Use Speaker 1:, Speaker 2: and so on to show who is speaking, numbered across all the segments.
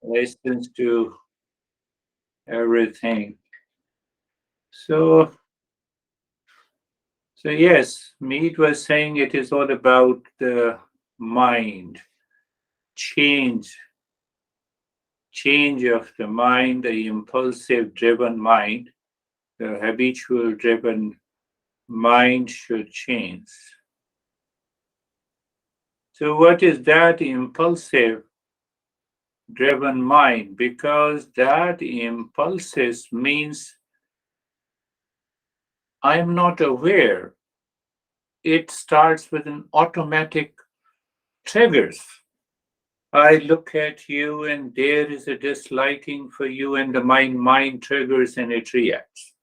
Speaker 1: listens to everything. So, so yes, Mead was saying it is all about the mind, change, change of the mind, the impulsive driven mind, the habitual driven mind should change. So, what is that impulsive driven mind? Because that impulses means I'm not aware. It starts with an automatic triggers. I look at you and there is a disliking for you, and the mind triggers and it reacts.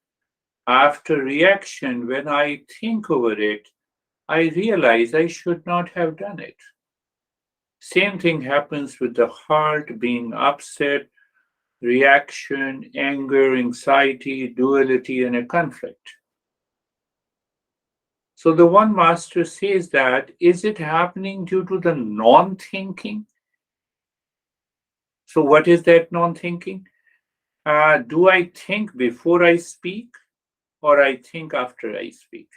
Speaker 1: After reaction, when I think over it, I realize I should not have done it. Same thing happens with the heart being upset, reaction, anger, anxiety, duality, and a conflict. So the one master says that is it happening due to the non thinking? So, what is that non thinking? Do I think before I speak or I think after I speak?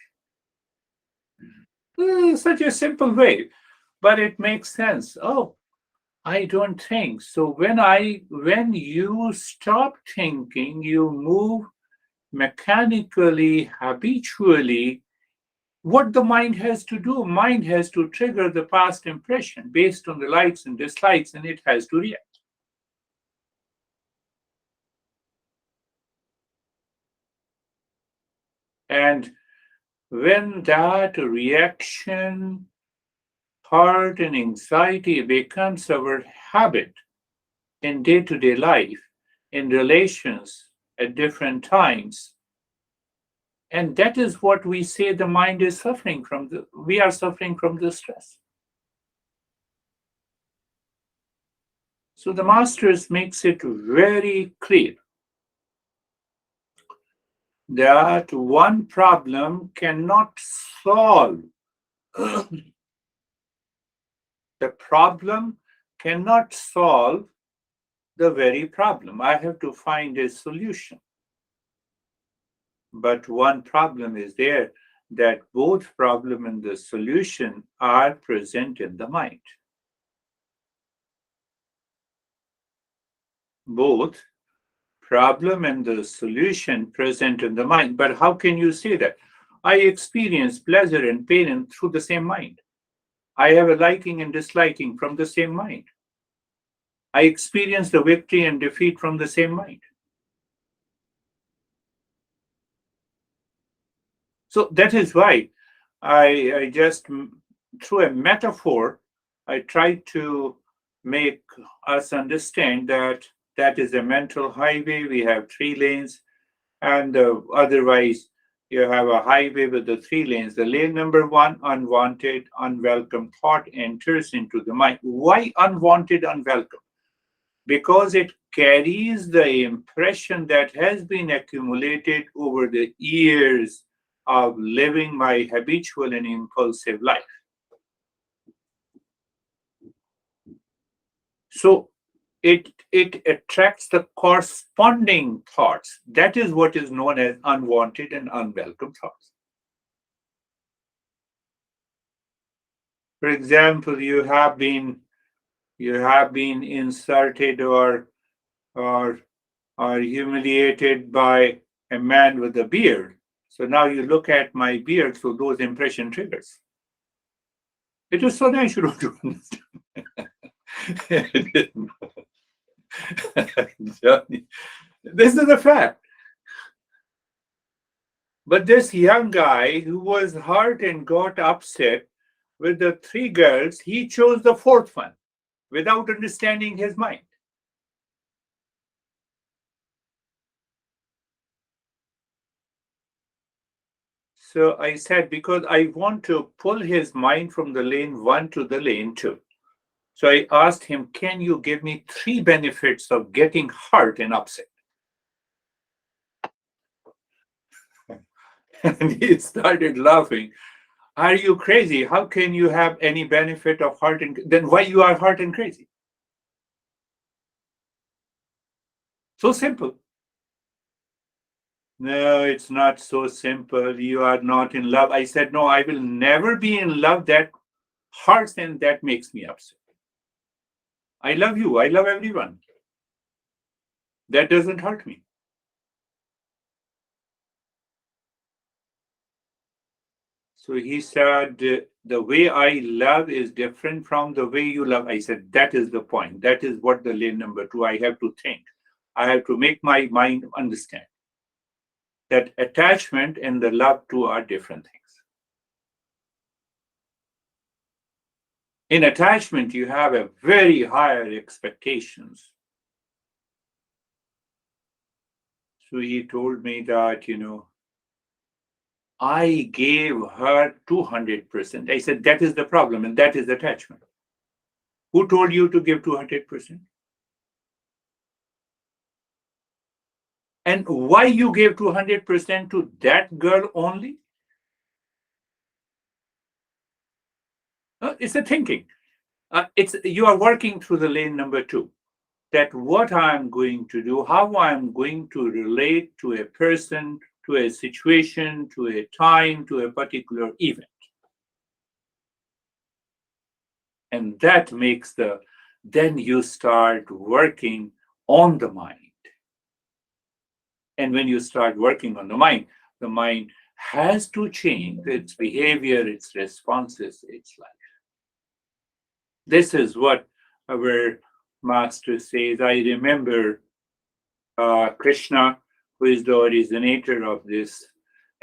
Speaker 1: Such a simple way, but it makes sense. Oh, I don't think. So when you stop thinking, you move mechanically, habitually. What the mind has to do, mind has to trigger the past impression based on the likes and dislikes, and it has to react. And when that reaction, heart, and anxiety becomes our habit in day to day life, in relations at different times, and that is what we say the mind is suffering from. We are suffering from the stress. So the masters makes it very clear that one problem cannot solve the problem cannot solve the very problem. I have to find a solution. But one problem is there, that both problem and the solution are present in the mind. Both problem and the solution present in the mind. But how can you say that? I experience pleasure and pain through the same mind. I have a liking and disliking from the same mind. I experience the victory and defeat from the same mind. So that is why I just, through a metaphor, I try to make us understand that that is a mental highway. We have three lanes, and otherwise, you have a highway with the three lanes. The lane number one, unwanted, unwelcome thought enters into the mind. Why unwanted, unwelcome? Because it carries the impression that has been accumulated over the years of living my habitual and impulsive life. So it attracts the corresponding thoughts. That is what is known as unwanted and unwelcome thoughts. For example, you have been insulted or or humiliated by a man with a beard. So now you look at my beard through those impression triggers. It is so natural to understand. Johnny, this is a fact. But this young guy who was hurt and got upset with the three girls, he chose the fourth one without understanding his mind. So I said, because I want to pull his mind from the lane one to the lane two. So I asked him, can you give me three benefits of getting hurt and upset? And he started laughing. Are you crazy? How can you have any benefit of heart and then why you are heart and crazy? So simple. No, it's not so simple. You are not in love. I said, no, I will never be in love. That hurts and that makes me upset. I love you. I love everyone. That doesn't hurt me. So he said, the way I love is different from the way you love. I said, that is the point. That is what the lane number two. I have to think. I have to make my mind understand that attachment and the love two are different things. In attachment, you have a very higher expectations. So he told me that, I gave her 200%. I said, that is the problem, and that is attachment. Who told you to give 200%? And why you gave 200% to that girl only? It's a thinking. It's you are working through the lane number two. That what I'm going to do, how I'm going to relate to a person, to a situation, to a time, to a particular event. And that makes then you start working on the mind. And when you start working on the mind has to change its behavior, its responses, its life. This is what our master says. I remember Krishna, who is the originator of this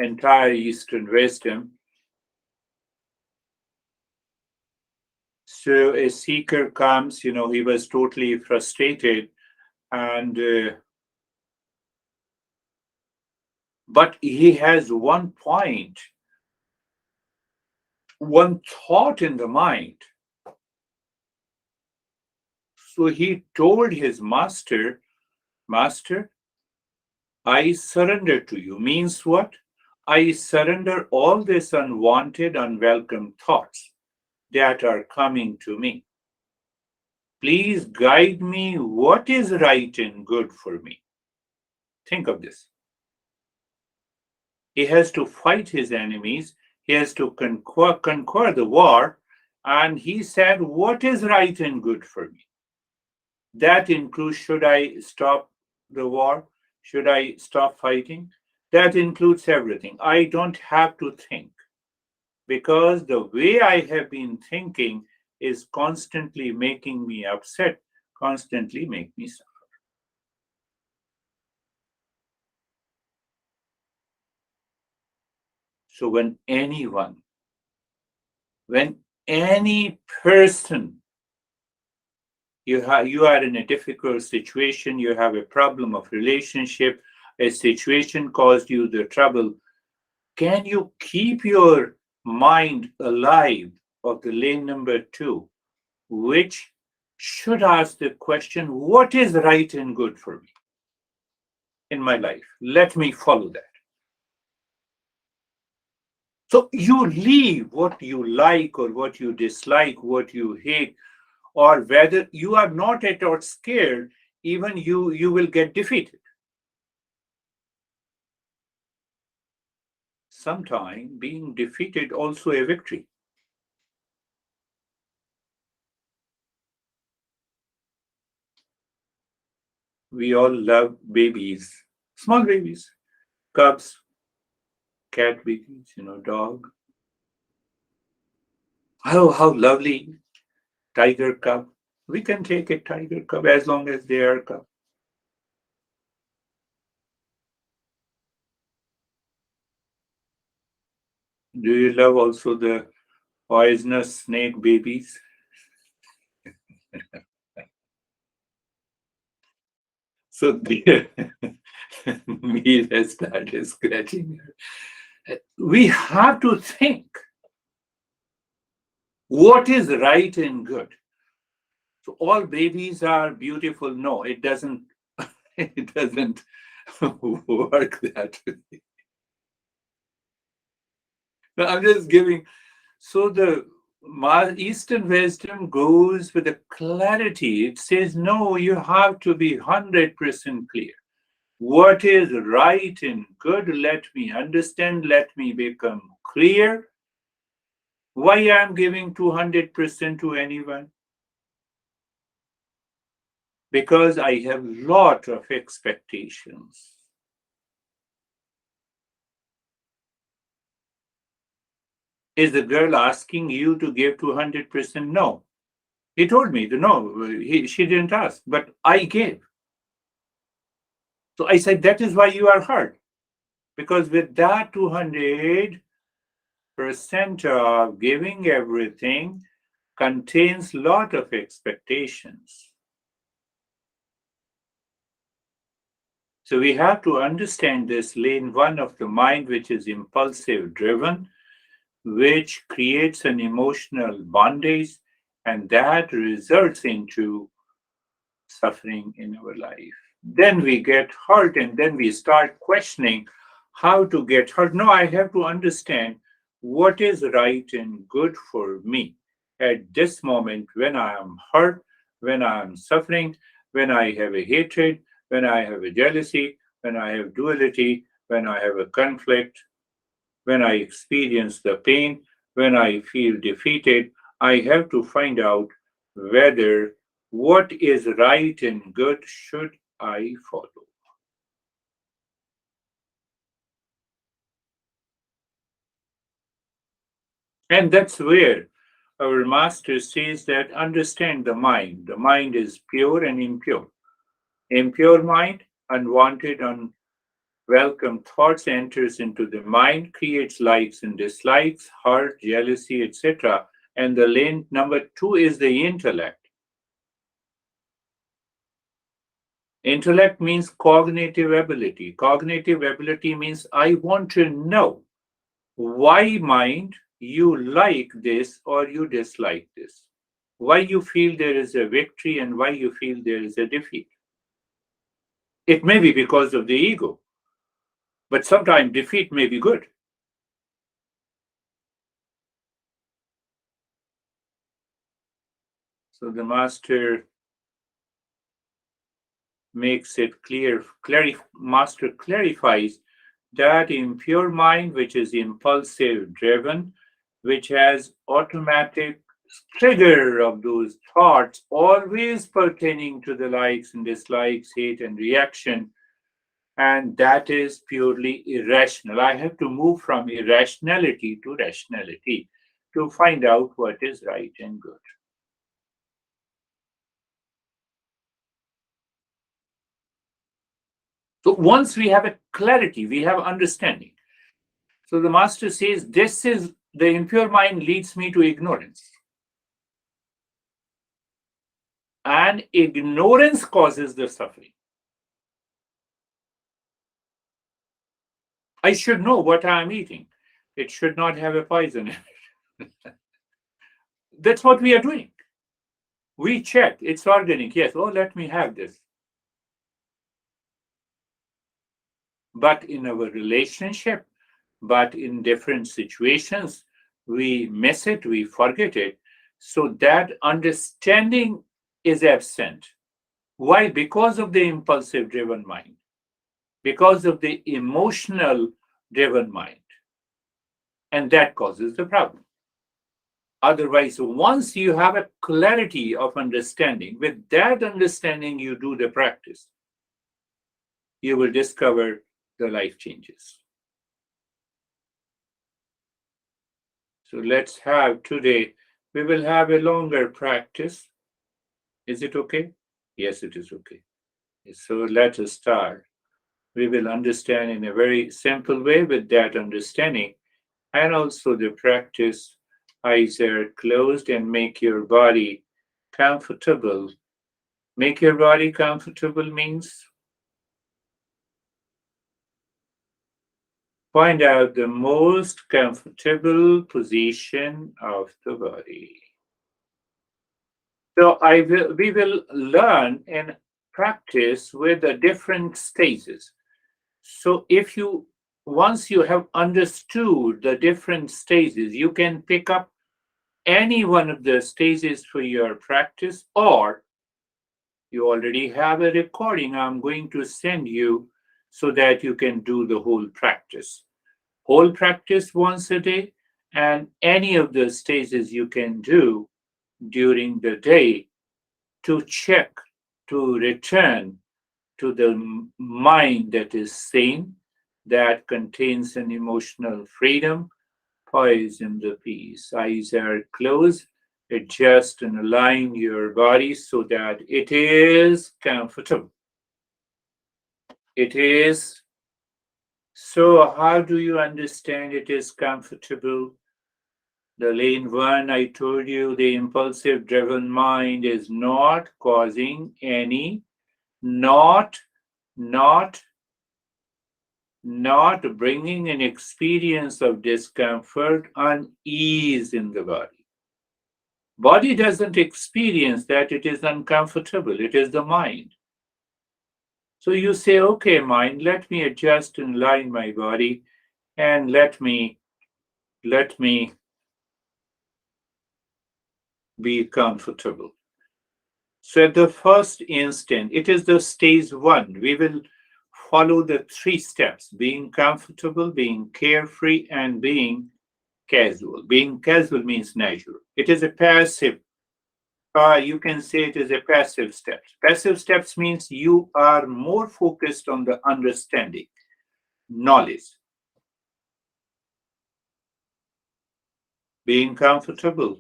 Speaker 1: entire Eastern wisdom. So a seeker comes, he was totally frustrated, and but he has one point, one thought in the mind. So he told his master, Master, I surrender to you. Means what? I surrender all these unwanted, unwelcome thoughts that are coming to me. Please guide me what is right and good for me. Think of this. He has to fight his enemies. He has to conquer the war. And he said, what is right and good for me? That includes, should I stop the war? Should I stop fighting? That includes everything. I don't have to think, because the way I have been thinking is constantly making me upset, constantly make me suffer. So when any person, you are in a difficult situation, you have a problem of relationship, a situation caused you the trouble, can you keep your mind alive of the lane number two, which should ask the question, what is right and good for me in my life? Let me follow that. So you leave what you like or what you dislike, what you hate, or whether you are not at all scared, even you will get defeated. Sometime being defeated also a victory. We all love babies, small babies, cubs, cat babies, dog. How lovely, tiger cub. We can take a tiger cub as long as they are cub. Do you love also the poisonous snake babies? So there, me has started scratching. We have to think what is right and good. So all babies are beautiful. No, it doesn't. It doesn't work that way. No, I'm just giving. So Eastern wisdom goes with a clarity. It says, no, you have to be 100% clear. What is right and good, let me understand, let me become clear. Why I am giving 200% to anyone? Because I have lot of expectations. Is the girl asking you to give 200%? No. He told me to no. She didn't ask, but I gave. So I said, that is why you are hurt. Because with that 200% of giving everything contains lot of expectations. So we have to understand this lane one of the mind, which is impulsive driven, which creates an emotional bondage, and that results into suffering in our life. Then we get hurt, and then we start questioning how to get hurt. No, I have to understand what is right and good for me at this moment when I am hurt, when I am suffering, when I have a hatred, when I have a jealousy, when I have duality, when I have a conflict, when I experience the pain, when I feel defeated. I have to find out whether what is right and good should I follow. And that's where our master says that understand the mind. The mind is pure and impure. Impure mind, unwanted, unwelcome thoughts enters into the mind, creates likes and dislikes, hurt, jealousy, etc. And the lane number two is the intellect. Intellect means cognitive ability. Cognitive ability means I want to know why, mind, you like this or you dislike this. Why you feel there is a victory and why you feel there is a defeat. It may be because of the ego, but sometimes defeat may be good. So the master makes it clear, master clarifies that impure mind, which is impulsive driven, which has automatic trigger of those thoughts, always pertaining to the likes and dislikes, hate and reaction, and that is purely irrational. I have to move from irrationality to rationality to find out what is right and good. So once we have a clarity, we have understanding. So the master says, this is the impure mind leads me to ignorance. And ignorance causes the suffering. I should know what I am eating. It should not have a poison in it. That's what we are doing. We check, it's organic. Yes, oh, let me have this. But in our relationship, but in different situations, we miss it, we forget it. So that understanding is absent. Why? Because of the impulsive driven mind, because of the emotional driven mind. And that causes the problem. Otherwise, once you have a clarity of understanding, with that understanding, you do the practice, you will discover the life changes. So let's have today, we will have a longer practice. Is it okay? Yes, it is okay. So let us start. We will understand in a very simple way with that understanding, and also the practice. Eyes are closed and make your body comfortable. Make your body comfortable means find out the most comfortable position of the body. So we will learn and practice with the different stages. So if you once you have understood the different stages, you can pick up any one of the stages for your practice, or you already have a recording I'm going to send you so that you can do the whole practice. Whole practice once a day, and any of the stages you can do during the day to check, to return to the mind that is sane, that contains an emotional freedom, poise, and the peace. Eyes are closed. Adjust and align your body so that it is comfortable. It is. So, how do you understand it is comfortable? The lane one, I told you, the impulsive driven mind is not causing any, not, not, not bringing an experience of discomfort, unease in the body. Body doesn't experience that it is uncomfortable, it is the mind. So you say, okay, mind, let me adjust and align my body and let me be comfortable. So at the first instant, it is the stage one. We will follow the three steps: being comfortable, being carefree, and being casual. Being casual means natural. It is a passive. You can say it is a passive step. Passive steps means you are more focused on the understanding, knowledge. Being comfortable.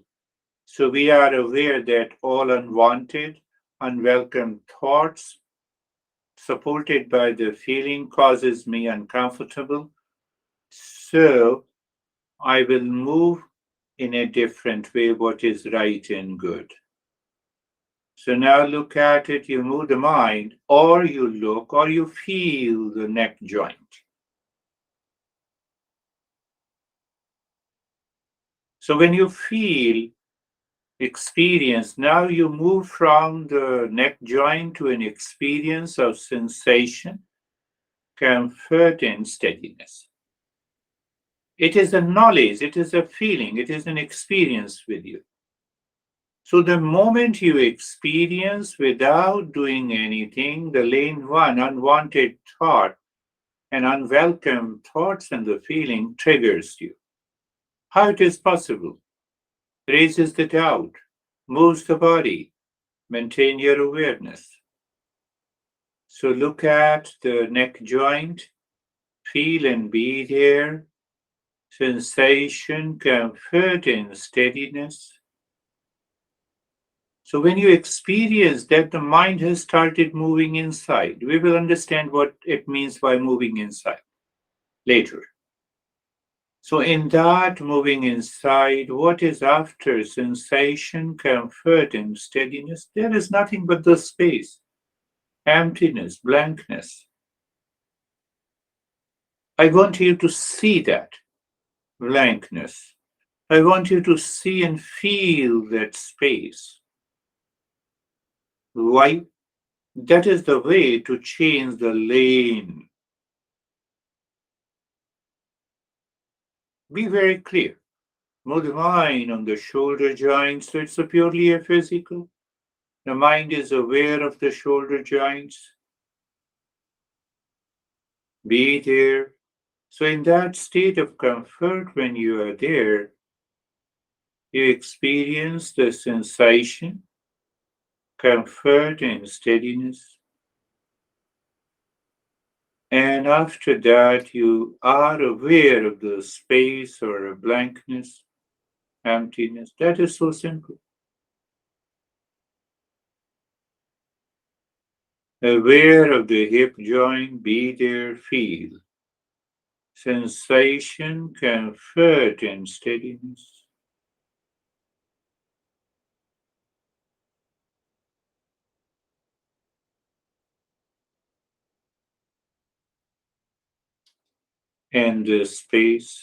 Speaker 1: So we are aware that all unwanted, unwelcome thoughts supported by the feeling causes me uncomfortable. So I will move in a different way what is right and good. So now look at it, you move the mind, or you look, or you feel the neck joint. So when you feel, experience, now you move from the neck joint to an experience of sensation, comfort, and steadiness. It is a knowledge, it is a feeling, it is an experience with you. So the moment you experience without doing anything, the lane one, unwanted thought and unwelcome thoughts and the feeling triggers you. How it is possible? Raises the doubt, moves the body, maintain your awareness. So look at the neck joint, feel and be there, sensation, comfort, and steadiness. So when you experience that the mind has started moving inside, we will understand what it means by moving inside later. So in that moving inside, what is after sensation, comfort, and steadiness? There is nothing but the space, emptiness, blankness. I want you to see that blankness. I want you to see and feel that space. Why? That is the way to change the lane. Be very clear. Move the mind on the shoulder joints, so it's a purely a physical. The mind is aware of the shoulder joints. Be there. So in that state of comfort, when you are there, you experience the sensation, comfort, and steadiness. And after that, you are aware of the space or a blankness, emptiness. That is so simple. Aware of the hip joint, be there, feel. Sensation, comfort, and steadiness. And the space.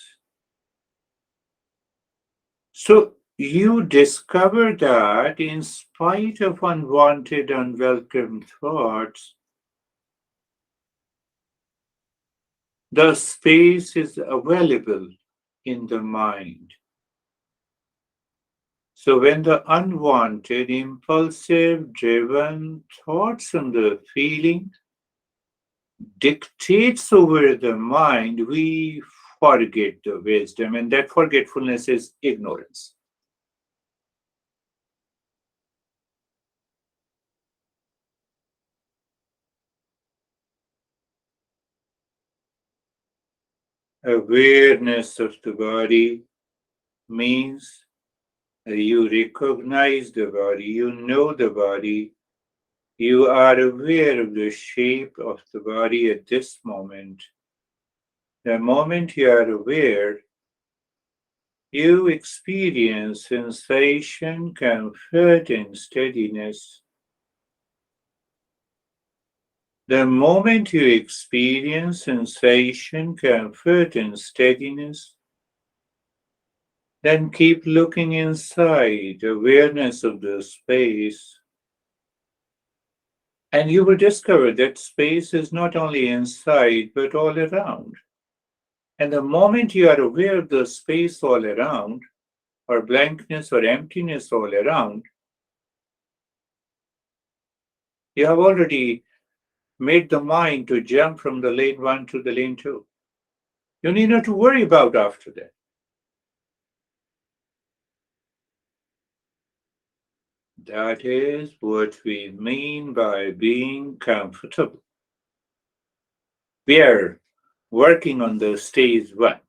Speaker 1: So you discover that in spite of unwanted, unwelcome thoughts, the space is available in the mind. So when the unwanted, impulsive, driven thoughts and the feeling dictates over the mind, we forget the wisdom, and that forgetfulness is ignorance. Awareness of the body means you recognize the body, you know the body, you are aware of the shape of the body at this moment. The moment you are aware, you experience sensation, comfort, and steadiness. The moment you experience sensation, comfort, and steadiness, then keep looking inside, awareness of the space, and you will discover that space is not only inside but all around. And the moment you are aware of the space all around, or blankness or emptiness all around, you have already made the mind to jump from the lane one to the lane two. You need not to worry about after that. That is what we mean by being comfortable. We are working on the stage one.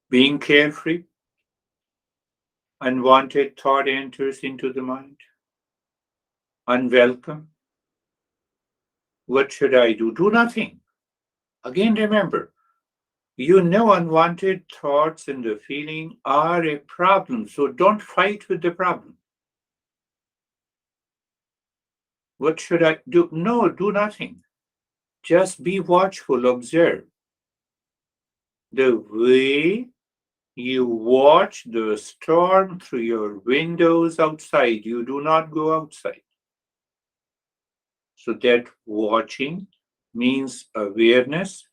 Speaker 1: Being carefree, unwanted thought enters into the mind. Unwelcome. What should I do? Do nothing. Again, remember, you know unwanted thoughts and the feeling are a problem, so don't fight with the problem. What should I do? No, do nothing. Just be watchful, observe. The way you watch the storm through your windows outside, you do not go outside. So that watching means awareness.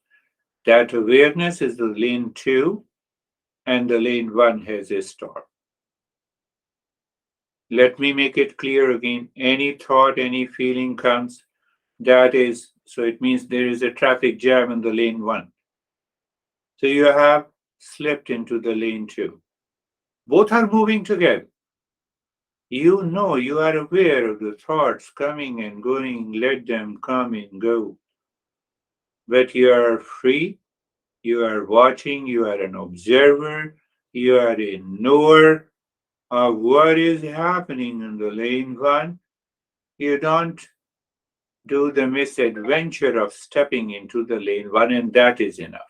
Speaker 1: That awareness is the lane two, and the lane one has a storm. Let me make it clear again. Any thought, any feeling comes, that is, so it means there is a traffic jam in the lane one. So you have slipped into the lane two. Both are moving together. You know, you are aware of the thoughts coming and going, let them come and go. But you are free, you are watching, you are an observer, you are a knower of what is happening in the lane one. You don't do the misadventure of stepping into the lane one, and that is enough.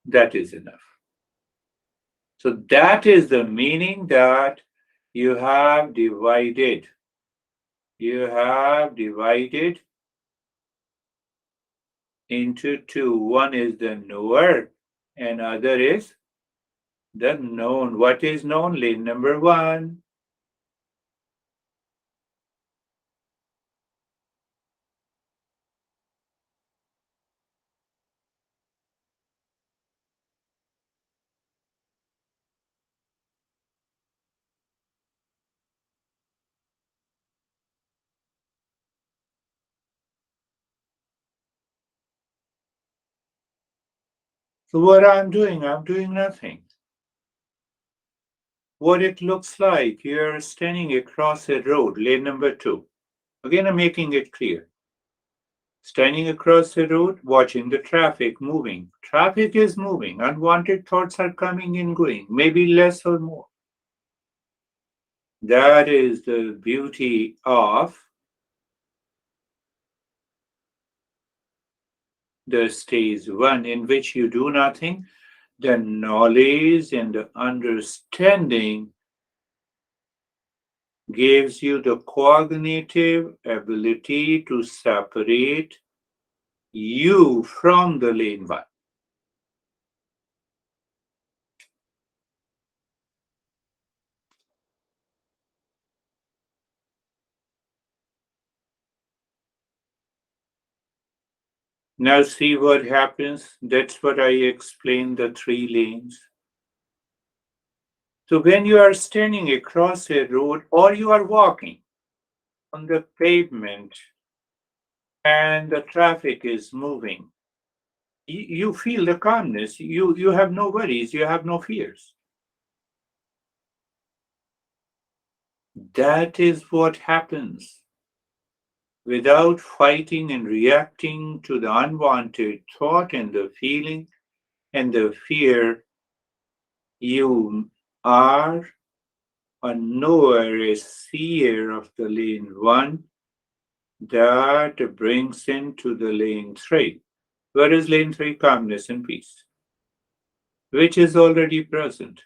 Speaker 1: That is enough. So that is the meaning that you have divided. You have divided into two. One is the knower, and other is the known. What is known? Lane number one. So what I'm doing nothing. What it looks like, you're standing across a road, lane number two. Again, I'm making it clear. Standing across the road, watching the traffic moving. Traffic is moving. Unwanted thoughts are coming and going, maybe less or more. That is the beauty of the stage one, in which you do nothing. The knowledge and the understanding gives you the cognitive ability to separate you from the lane one. Now see what happens. That's what I explained, the three lanes. So when you are standing across a road or you are walking on the pavement and the traffic is moving, you feel the calmness. You have no worries, you have no fears. That is what happens without fighting and reacting to the unwanted thought and the feeling and the fear. You are a knower, a seer of the lane one that brings into the lane three. Where is lane three? Calmness and peace, which is already present.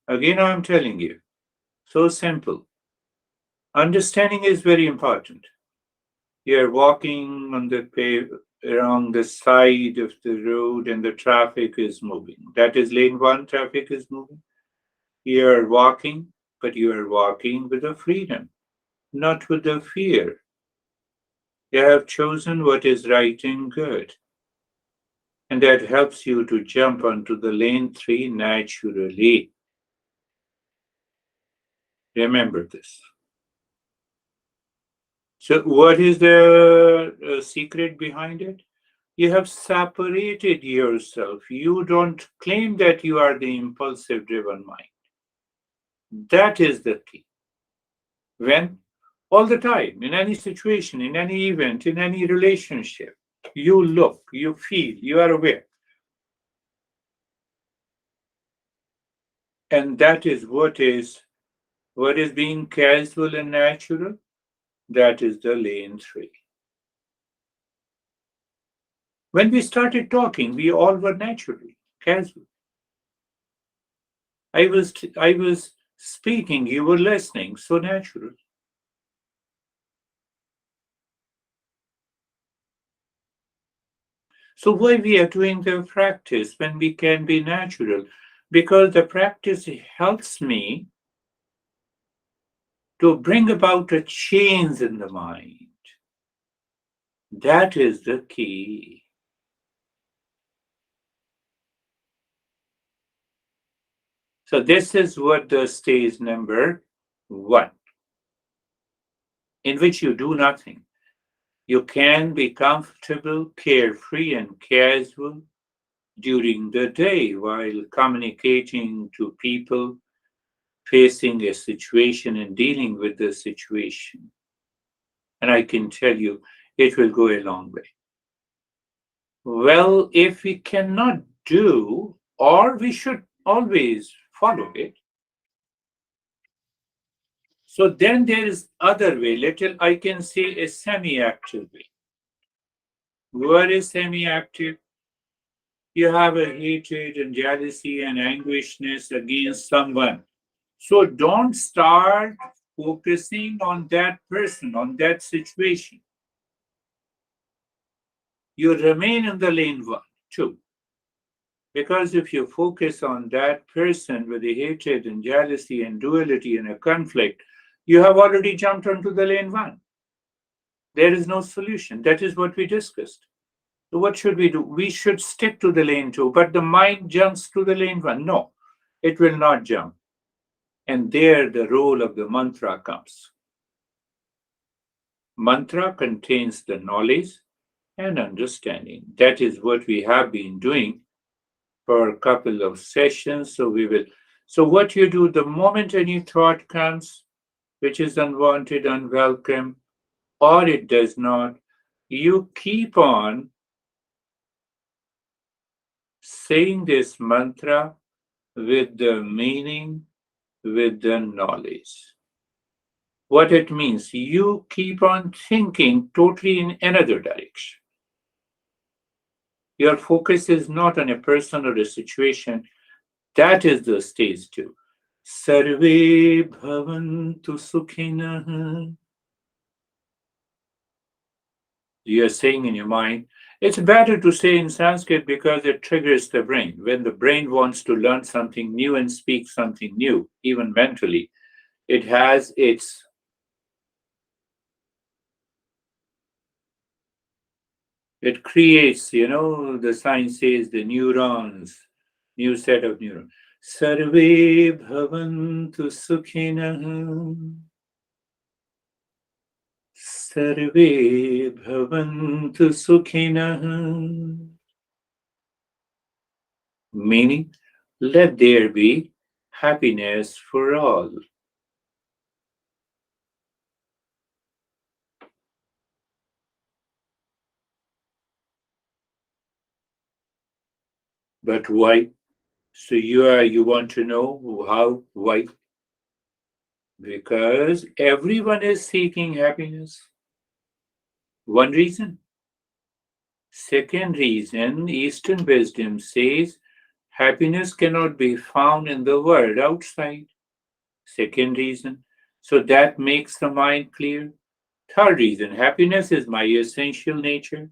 Speaker 1: Again, I'm telling you, so simple. Understanding is very important. You're walking on the along the side of the road and the traffic is moving. That is lane one, traffic is moving. You're walking, but you are walking with a freedom, not with the fear. You have chosen what is right and good, and that helps you to jump onto the lane three naturally. Remember this. So, what is the secret behind it? You have separated yourself. You don't claim that you are the impulsive driven mind. That is the key. When all the time, in any situation, in any event, in any relationship, you look, you feel, you are aware. And that is what is being casual and natural. That is the lane three. When we started talking, we all were naturally casual. I was speaking, you were listening, so natural. So why we are doing the practice when we can be natural? Because the practice helps me to bring about a change in the mind. That is the key. So this is what the stage number one, in which you do nothing. You can be comfortable, carefree, and casual during the day while communicating to people, facing a situation, and dealing with the situation. And I can tell you, it will go a long way. Well, if we cannot do, or we should always follow it, so then there is other way, little I can say a semi-active way. What is semi-active? You have a hatred and jealousy and anguishness against someone. So don't start focusing on that person, on that situation. You remain in the lane one, two. Because if you focus on that person with the hatred and jealousy and duality and a conflict, you have already jumped onto the lane one. There is no solution. That is what we discussed. So, what should we do? We should stick to the lane two, but the mind jumps to the lane one. No, it will not jump. And there the role of the mantra comes. Mantra contains the knowledge and understanding. That is what we have been doing for a couple of sessions. So we will. So what you do the moment any thought comes, which is unwanted, unwelcome, or it does not, you keep on saying this mantra with the meaning, with the knowledge. What it means, you keep on thinking totally in another direction. Your focus is not on a person or a situation. That is the stage two. Sarve bhavantu sukhinaha. You are saying in your mind, it's better to say in Sanskrit because it triggers the brain. When the brain wants to learn something new and speak something new, even mentally, it has It creates, the science says the neurons, new set of neurons. Sarve bhavantu sukhinah. Sarve bhavantu sukhinah. Meaning, let there be happiness for all. But why? So you want to know how? Why? Because everyone is seeking happiness. One reason. Second reason, Eastern wisdom says happiness cannot be found in the world outside. Second reason. So that makes the mind clear. Third reason, happiness is my essential nature.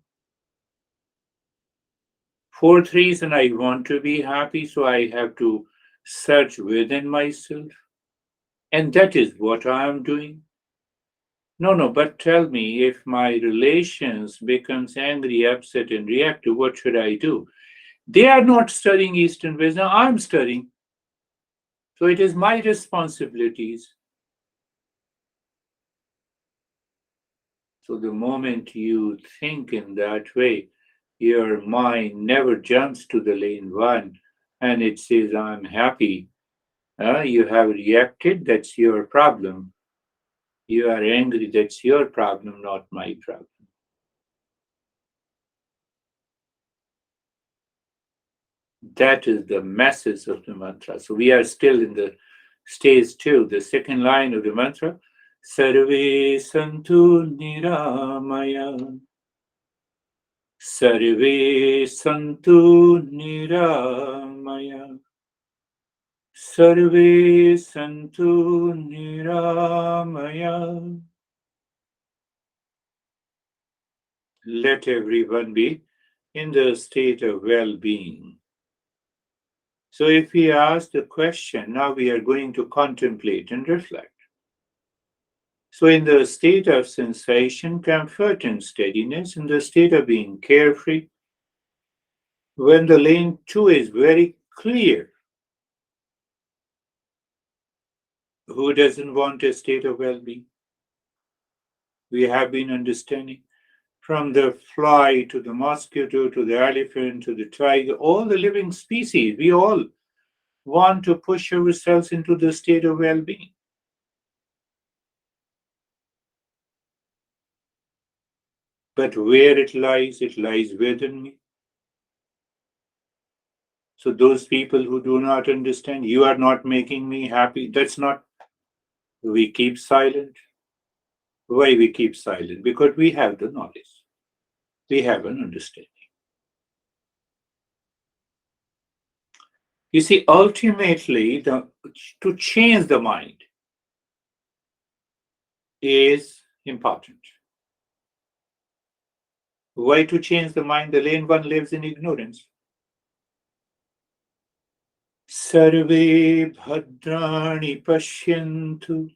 Speaker 1: Fourth reason, I want to be happy, so I have to search within myself. And that is what I am doing. No, no, but tell me, if my relations becomes angry, upset, and reactive, what should I do? They are not studying Eastern wisdom, I'm studying. So it is my responsibilities. So the moment you think in that way, your mind never jumps to the lane one and it says, I'm happy. You have reacted, that's your problem. You are angry, that's your problem, not my problem. That is the message of the mantra. So we are still in the stage two, the second line of the mantra. Sarve santu niramaya. Sarve santu niramaya. Sarve santu niramaya. Let everyone be in the state of well being. So, if we ask the question, now we are going to contemplate and reflect. So, in the state of sensation, comfort, and steadiness, in the state of being carefree, when the lane two is very clear, who doesn't want a state of well being? We have been understanding from the fly to the mosquito to the elephant to the tiger, all the living species, we all want to push ourselves into the state of well being. But where it lies within me. So, those people who do not understand, you are not making me happy, that's not, we keep silent. Why we keep silent? Because we have the knowledge, we have an understanding. You see, ultimately, to change the mind is important. Why to change the mind? The lane one lives in ignorance. Sarve bhadrani pashyantu.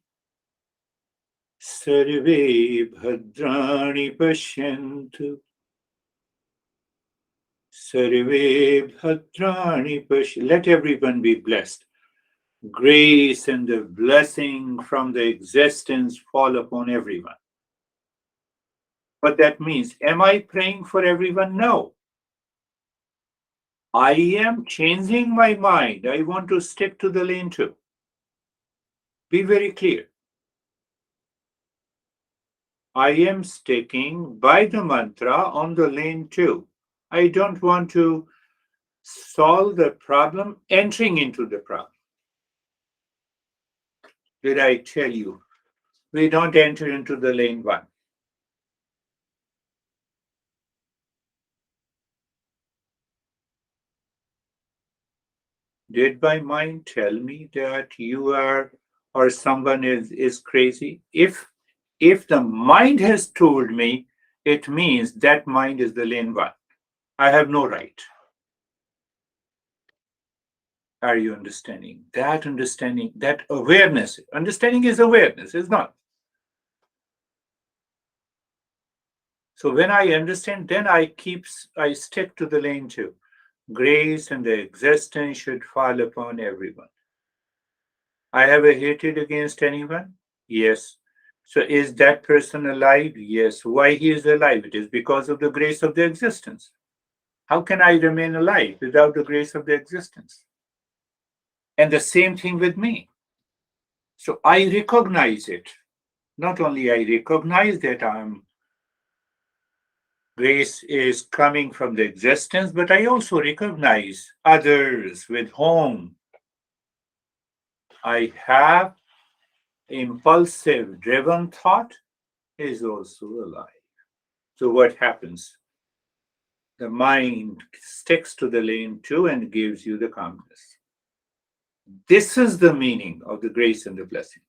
Speaker 1: Sarve bhadrani pashyantu. Sarve bhadrani pashyantu. Let everyone be blessed. Grace and the blessing from the existence fall upon everyone. But that means, am I praying for everyone? No. I am changing my mind. I want to stick to the lane two. Be very clear. I am sticking by the mantra on the lane two. I don't want to solve the problem entering into the problem. Did I tell you? We don't enter into the lane one. Did my mind tell me that you are or someone is crazy? If the mind has told me, it means that mind is the lane one. I have no right. Are you understanding? That understanding, that awareness. Understanding is awareness, is not. So when I understand, then I stick to the lane too. Grace and the existence should fall upon everyone. I have a hatred against anyone? Yes. So is that person alive? Yes. Why he is alive? It is because of the grace of the existence. How can I remain alive without the grace of the existence? And the same thing with me. So I recognize it. Not only I recognize that grace is coming from the existence, but I also recognize others with whom I have impulsive, driven thought is also alive. So what happens? The mind sticks to the lane too and gives you the calmness. This is the meaning of the grace and the blessing.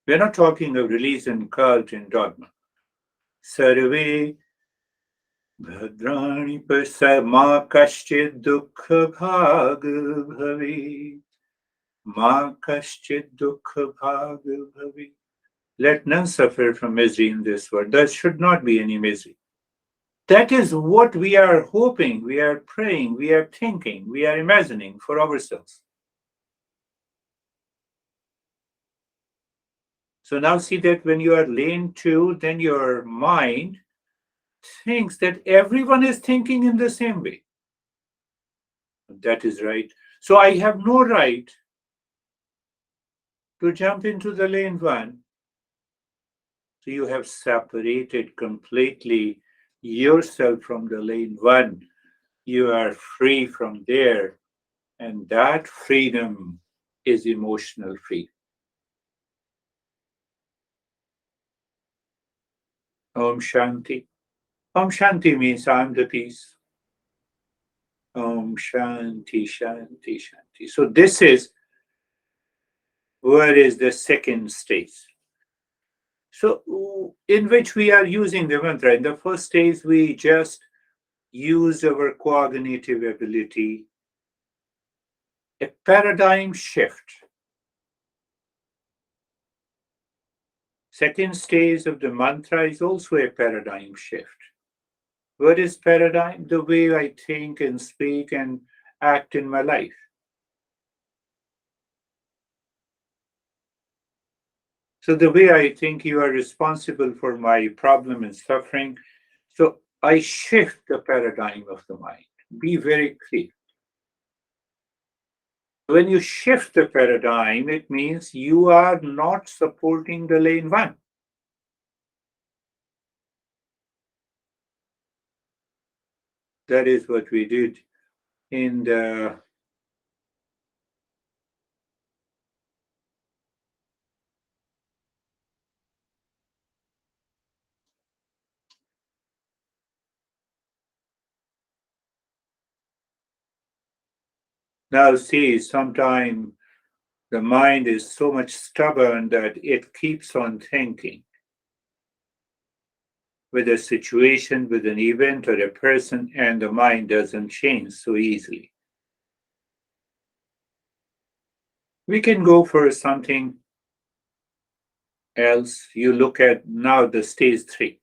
Speaker 1: We're not talking of religion, cult, and dogma. Sarve bhadrani pasa ma kaschid dukha bhag bhavi. Ma kaschid dukha bhag bhavi. Let none suffer from misery in this world. There should not be any misery. That is what we are hoping, we are praying, we are thinking, we are imagining for ourselves. So now see that when you are lane two, then your mind thinks that everyone is thinking in the same way. That is right. So I have no right to jump into the lane one. So you have separated completely yourself from the lane one. You are free from there. And that freedom is emotional freedom. Om Shanti. Om Shanti means I'm the peace. Om Shanti, Shanti, Shanti. So this is where is the second stage. So in which we are using the mantra. In the first stage, we just use our cognitive ability, a paradigm shift. Second stage of the mantra is also a paradigm shift. What is paradigm? The way I think and speak and act in my life. So the way I think you are responsible for my problem and suffering. So I shift the paradigm of the mind. Be very clear. When you shift the paradigm, it means you are not supporting the lane one. That is what we did in the now see, sometimes the mind is so much stubborn that it keeps on thinking with a situation, with an event or a person, and the mind doesn't change so easily. We can go for something else. You look at now the stage three.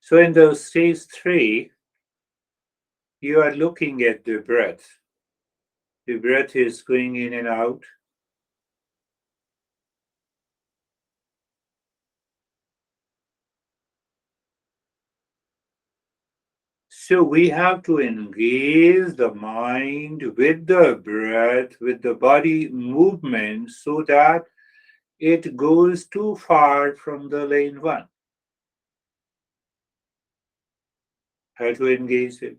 Speaker 1: So in the stage three, you are looking at the breath. The breath is going in and out. So we have to engage the mind with the breath, with the body movement, so that it goes too far from the lane one. How to engage it?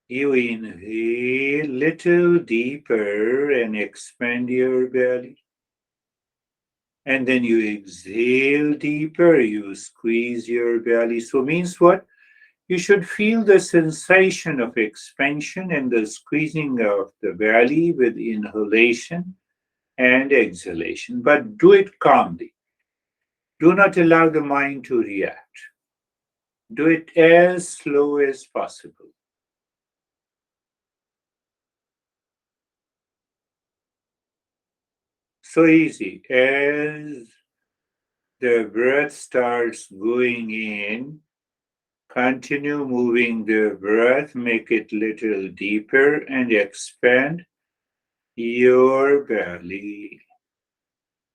Speaker 1: You inhale little deeper and expand your belly. And then you exhale deeper, you squeeze your belly. So means what? You should feel the sensation of expansion and the squeezing of the belly with inhalation and exhalation, but do it calmly. Do not allow the mind to react. Do it as slow as possible. So easy as the breath starts going in, continue moving the breath, make it little deeper and expand your belly.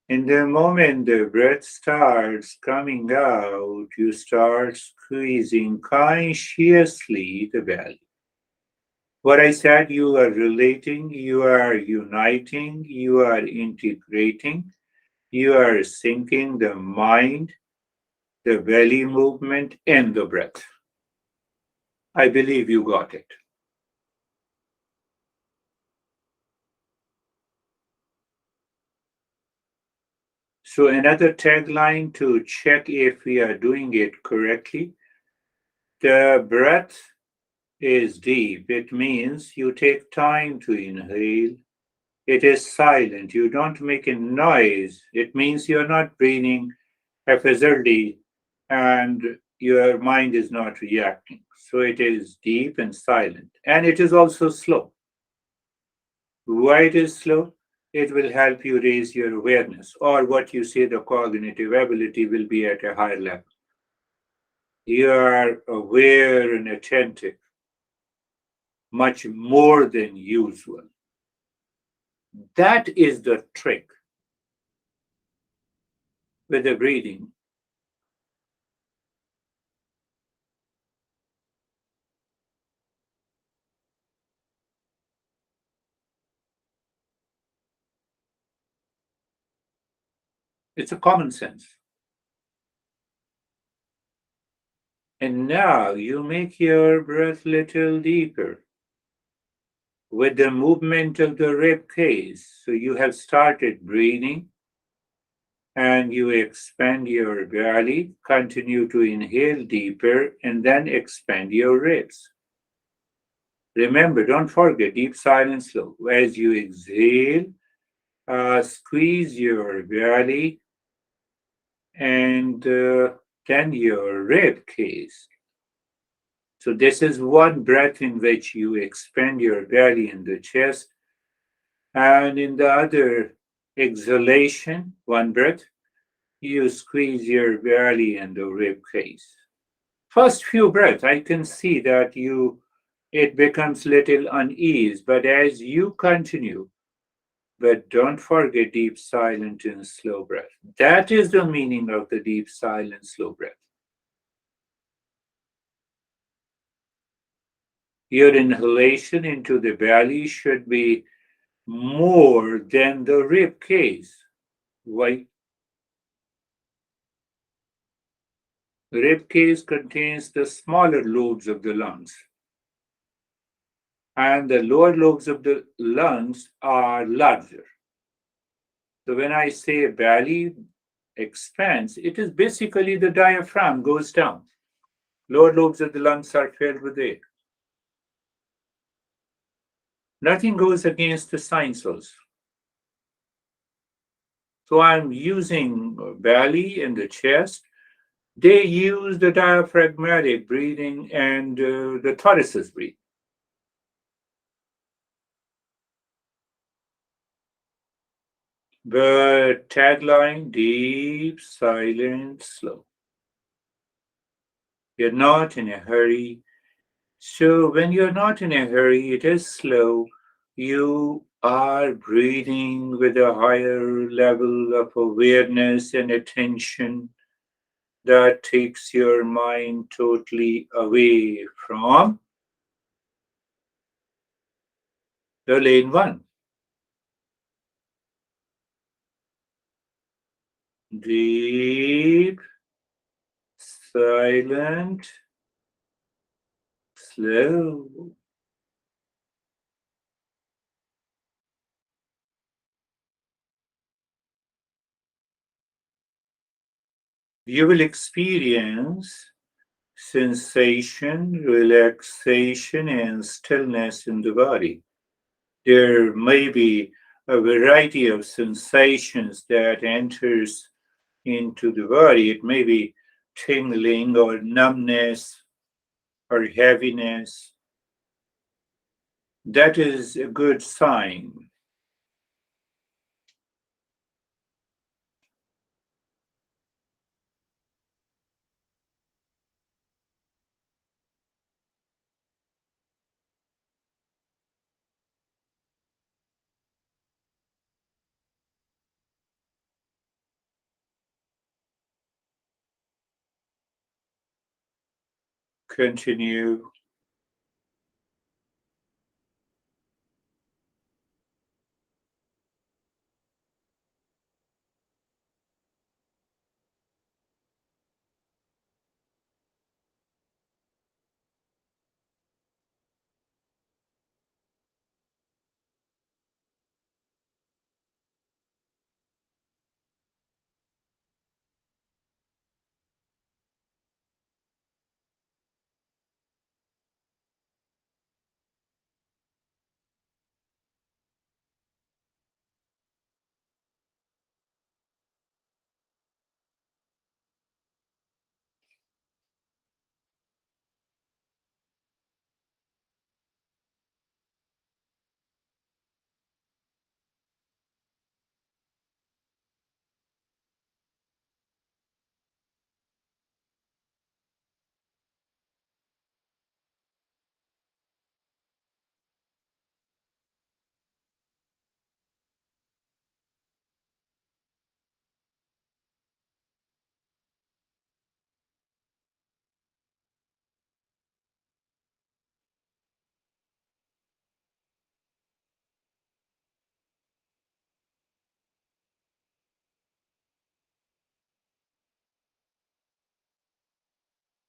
Speaker 1: In the moment the breath starts coming out, you start squeezing consciously the belly. What I said, you are relating, you are uniting, you are integrating, you are syncing the mind, the belly movement, and the breath. I believe you got it. So, another tagline to check if we are doing it correctly, the breath is deep. It means you take time to inhale. It is silent. You don't make a noise. It means you're not breathing haphazardly and your mind is not reacting. So it is deep and silent. And it is also slow. Why it is slow? It will help you raise your awareness, or what you say, the cognitive ability will be at a higher level. You are aware and attentive much more than usual. That is the trick with the breathing. It's a common sense. And now you make your breath little deeper with the movement of the rib cage. So you have started breathing and you expand your belly, continue to inhale deeper, and then expand your ribs. Remember, don't forget deep, silent, slow. As you exhale, squeeze your belly and then your rib cage. So, this is one breath in which you expand your belly and the chest, and in the other exhalation, one breath, you squeeze your belly and the rib cage. First few breaths, I can see that it becomes little unease, but as you continue, but don't forget deep, silent, and slow breath. That is the meaning of the deep, silent, slow breath. Your inhalation into the belly should be more than the rib cage. Why? Rib cage contains the smaller lobes of the lungs, and the lower lobes of the lungs are larger. So when I say belly expands, it is basically the diaphragm goes down. Lower lobes of the lungs are filled with air. Nothing goes against the sinuses. So I'm using belly and the chest. They use the diaphragmatic breathing and the thoracic breathing. But tagline deep, silent, slow. You're not in a hurry. So when you're not in a hurry, it is slow. You are breathing with a higher level of awareness and attention that takes your mind totally away from the lane one. Deep, silent, slow. You will experience sensation, relaxation, and stillness in the body. There may be a variety of sensations that enters into the body. It may be tingling or numbness or heaviness. That is a good sign. continue.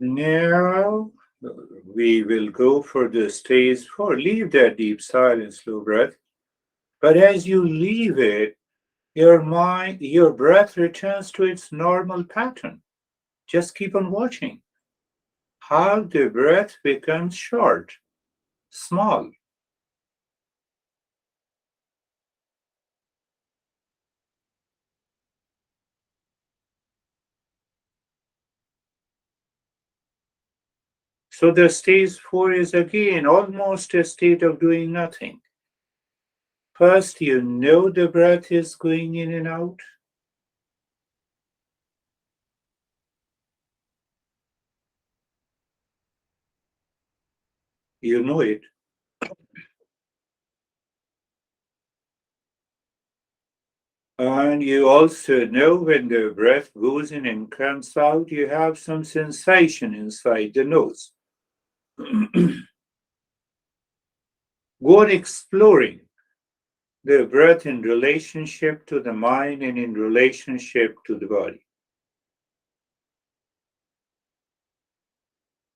Speaker 1: Now we will go for the stage 4. Leave that deep silence, slow breath. But as you leave it, your breath returns to its normal pattern. Just keep on watching how the breath becomes short, small. So the stage 4 is again almost a state of doing nothing. First, you know the breath is going in and out. You know it. And you also know when the breath goes in and comes out, you have some sensation inside the nose. Go on exploring the breath in relationship to the mind and in relationship to the body.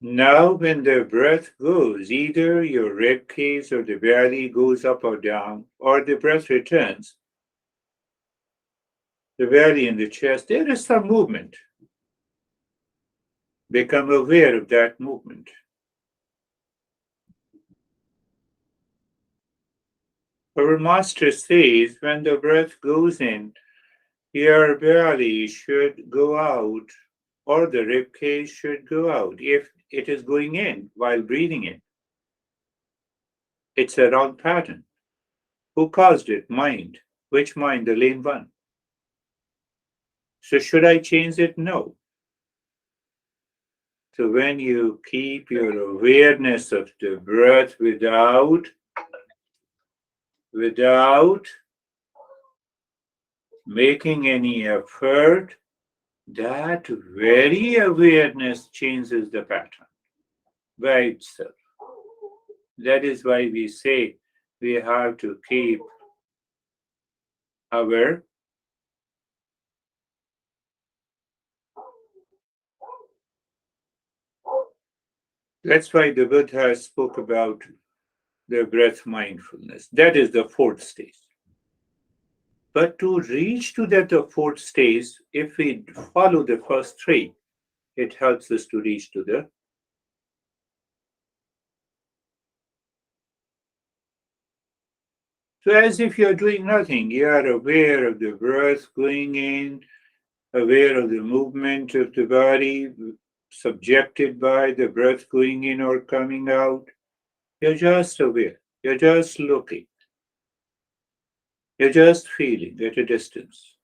Speaker 1: Now, when the breath goes, either your rib cage or the belly goes up or down, or the breath returns, the belly and the chest, there is some movement. Become aware of that movement. Our master says when the breath goes in, your belly should go out, or the rib cage should go out if it is going in while breathing in. It's a wrong pattern. Who caused it? Mind. Which mind? The lane one. So should I change it? No. So when you keep your awareness of the breath without making any effort, that very awareness changes the pattern by itself. That is why we say we have to keep our. That's why the Buddha spoke about the breath mindfulness. That is the fourth stage. But to reach to that the fourth stage, if we follow the first three, it helps us to reach to the. So as if you're doing nothing, you are aware of the breath going in, aware of the movement of the body, subjected by the breath going in or coming out. You're just aware. You're just looking. You're just feeling at a distance.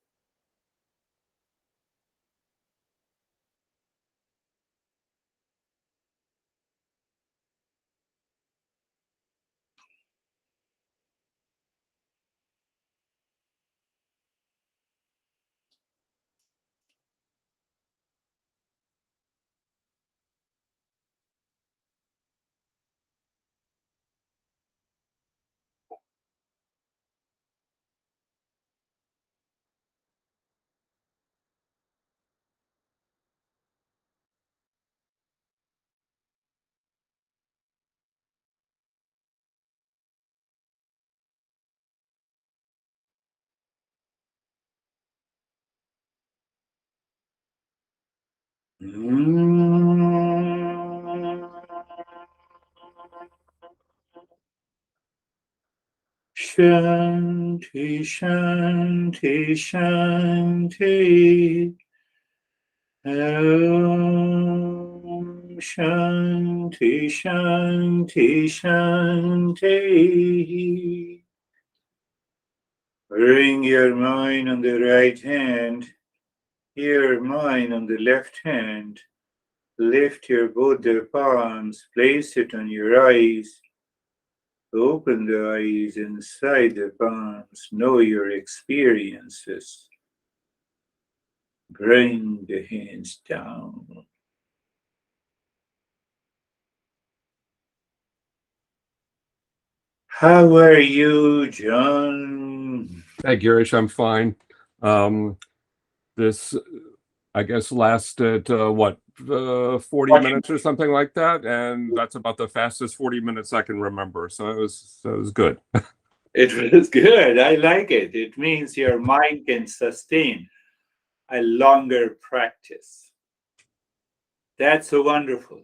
Speaker 1: Shanti, Shanti, Shanti. Om Shanti, Shanti, Shanti. Bring your mind on the right hand, your mind on the left hand. Lift your both the palms, place it on your eyes. Open the eyes inside the palms. Know your experiences. Bring the hands down. How are you, John?
Speaker 2: Hey, Girish, I'm fine. This, I guess, lasted 40 minutes or something like that, and that's about the fastest 40 minutes I can remember. So it was good.
Speaker 1: It was good. I like it. It means your mind can sustain a longer practice. That's so wonderful.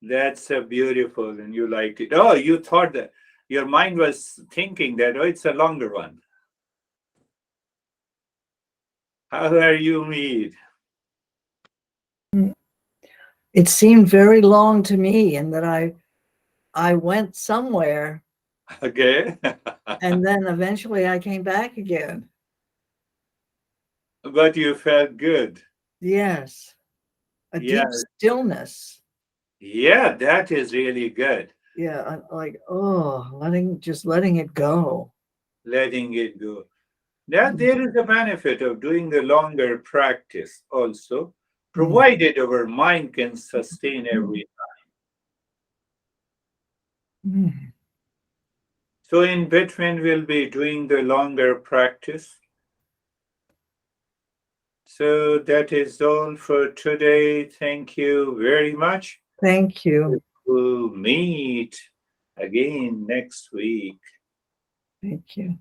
Speaker 1: That's so beautiful, and you liked it. Oh, you thought that your mind was thinking that, oh, it's a longer one. How are you, Mead?
Speaker 3: It seemed very long to me, and that I went somewhere,
Speaker 1: Okay.
Speaker 3: and then eventually I came back again.
Speaker 1: But you felt good.
Speaker 3: Yes, a
Speaker 1: Yeah.
Speaker 3: deep stillness.
Speaker 1: Yeah, that is really good.
Speaker 3: Yeah, like just letting it go.
Speaker 1: Letting it go. Now, there is a benefit of doing the longer practice also, provided our mind can sustain every.
Speaker 3: Mm.
Speaker 1: So, in between, we'll be doing the longer practice. So, that is all for today. Thank you very much.
Speaker 3: Thank you.
Speaker 1: We'll meet again next week.
Speaker 3: Thank you.